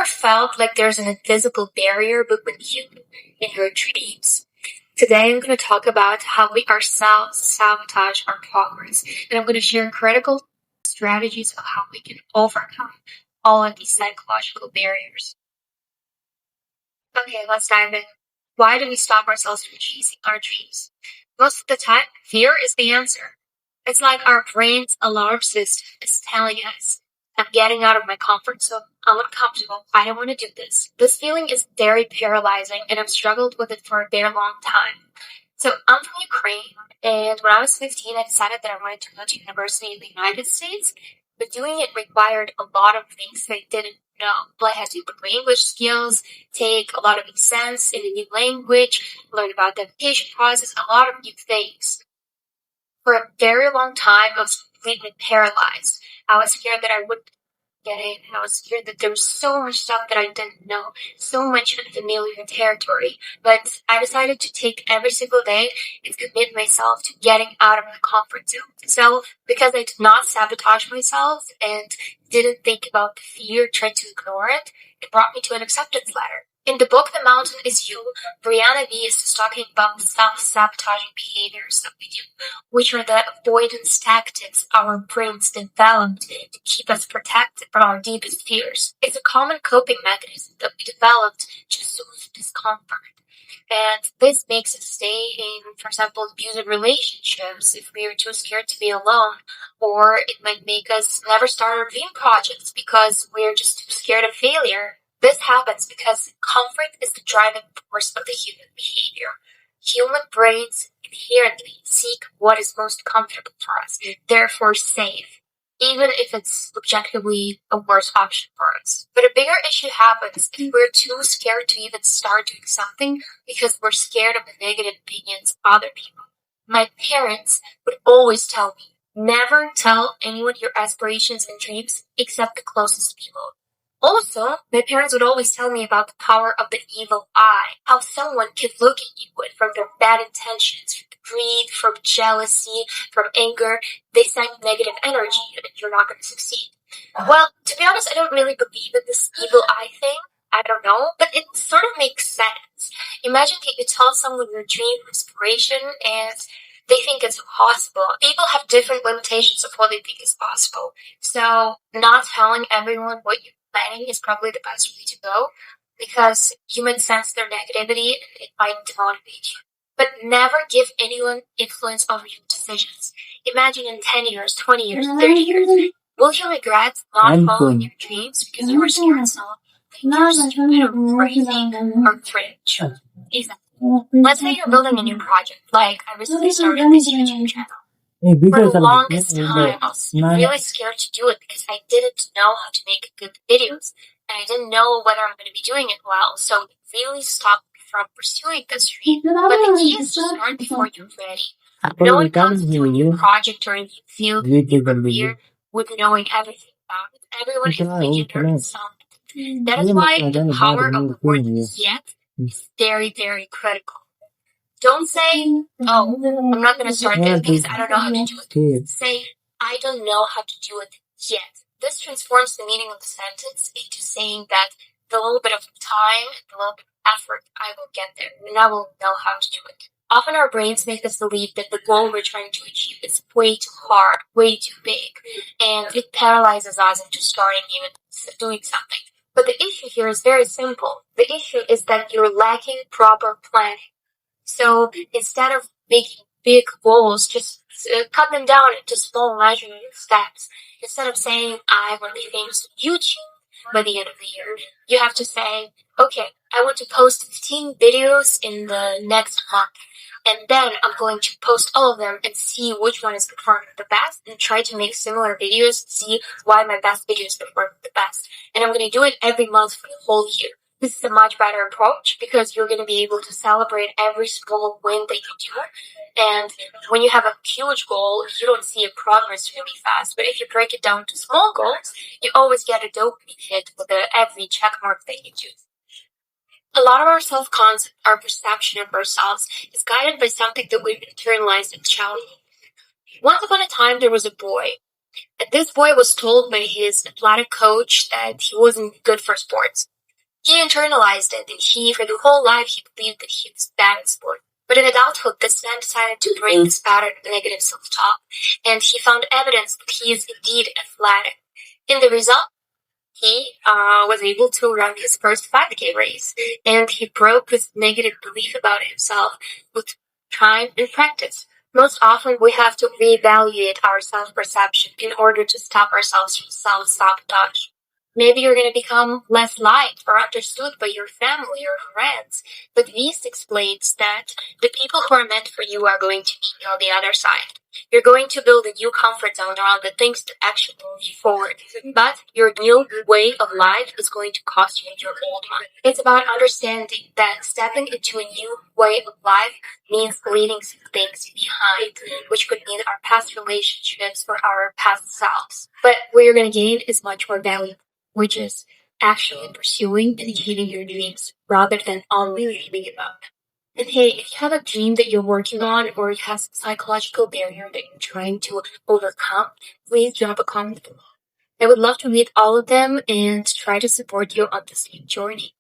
felt like there's an invisible barrier between you and your dreams? Today, I'm going to talk about how we ourselves sabotage our progress, and I'm going to share critical strategies of how we can overcome all of these psychological barriers. Okay, let's dive in. Why do we stop ourselves from chasing our dreams? Most of the time, fear is the answer. It's like our brain's alarm system is telling us, I'm getting out of my comfort zone. I'm uncomfortable. I don't want to do this. This feeling is very paralyzing, and I've struggled with it for a very long time. So I'm from Ukraine, and when I was 15, I decided that I wanted to go to university in the United States, but doing it required a lot of things that I didn't know. Like I had to improve my English skills, take a lot of exams in a new language, learn about the application process, a lot of new things. For a very long time, I was completely paralyzed. I was scared that I wouldn't get it, and I was scared that there was so much stuff that I didn't know, so much unfamiliar territory. But I decided to take every single day and commit myself to getting out of my comfort zone. So, because I did not sabotage myself and didn't think about the fear, tried to ignore it, it brought me to an acceptance letter. In the book The Mountain Is You, Brianna Wiest is talking about the self-sabotaging behaviors that we do, which are the avoidance tactics our brains developed to keep us protected from our deepest fears. It's a common coping mechanism that we developed to soothe discomfort. And this makes us stay in, for example, abusive relationships if we are too scared to be alone, or it might make us never start our dream projects because we're just too scared of failure. This happens because comfort is the driving force of the human behavior. Human brains inherently seek what is most comfortable for us, therefore safe, even if it's objectively a worse option for us. But a bigger issue happens if we're too scared to even start doing something because we're scared of the negative opinions of other people. My parents would always tell me, never tell anyone your aspirations and dreams except the closest people. Also, my parents would always tell me about the power of the evil eye, how someone can look at you and from their bad intentions, from greed, from jealousy, from anger, they send negative energy and you're not going to succeed. Well, to be honest, I don't really believe in this evil eye thing. I don't know, but it sort of makes sense. Imagine that you tell someone your dream or inspiration and they think it's impossible. People have different limitations of what they think is possible. So not telling everyone what you're planning is probably the best way to go because humans sense their negativity and it might demotivate you. But never give anyone influence over your decisions. Imagine in 10 years, 20 years, 30 years, will you regret not following your dreams because you were scared of someone think you're stupid or crazy or cringe? Exactly. Let's say you're building a new project, like I recently started this YouTube channel. For the longest time, I was really scared to do it because I didn't know how to make good videos, and I didn't know whether I'm going to be doing it well, so it really stopped me from pursuing this dream. But the key is to start before you're ready. No one comes into a new project or a new field, new career, with knowing everything about it. Everyone is beginner in something. That is why the power of the word yet is very, very critical. Don't say, oh, I'm not going to start this because I don't know how to do it. Say, I don't know how to do it yet. This transforms the meaning of the sentence into saying that the little bit of time and the little bit of effort, I will get there and I will know how to do it. Often our brains make us believe that the goal we're trying to achieve is way too hard, way too big, and it paralyzes us into starting even doing something. But the issue here is very simple. The issue is that you're lacking proper planning. So instead of making big goals, just cut them down into small measurable steps. Instead of saying, I want to be famous on YouTube by the end of the year, you have to say, okay, I want to post 15 videos in the next month. And then I'm going to post all of them and see which one is performing the best and try to make similar videos and see why my best video is performing the best. And I'm going to do it every month for the whole year. This is a much better approach because you're going to be able to celebrate every small win that you do. And when you have a huge goal, you don't see a progress really fast. But if you break it down to small goals, you always get a dopamine hit with every check mark that you do. A lot of our self-concept, our perception of ourselves, is guided by something that we've internalized in childhood. Once upon a time, there was a boy. And this boy was told by his athletic coach that he wasn't good for sports. He internalized it, and for the whole life, he believed that he was bad at sport. But in adulthood, this man decided to break this pattern of negative self-talk, and he found evidence that he is indeed athletic. In the result, he was able to run his first 5K race, and he broke this negative belief about himself with time and practice. Most often, we have to reevaluate our self-perception in order to stop ourselves from self-sabotage. Maybe you're going to become less liked or understood by your family or friends, but this explains that the people who are meant for you are going to be on the other side. You're going to build a new comfort zone around the things that actually move you forward. But your new way of life is going to cost you your old one. It's about understanding that stepping into a new way of life means leaving some things behind, which could mean our past relationships or our past selves. But what you're going to gain is much more valuable, which is actually pursuing and achieving your dreams rather than only dreaming about them. And hey, if you have a dream that you're working on or you have some psychological barrier that you're trying to overcome, please drop a comment below. I would love to read all of them and try to support you on this new journey.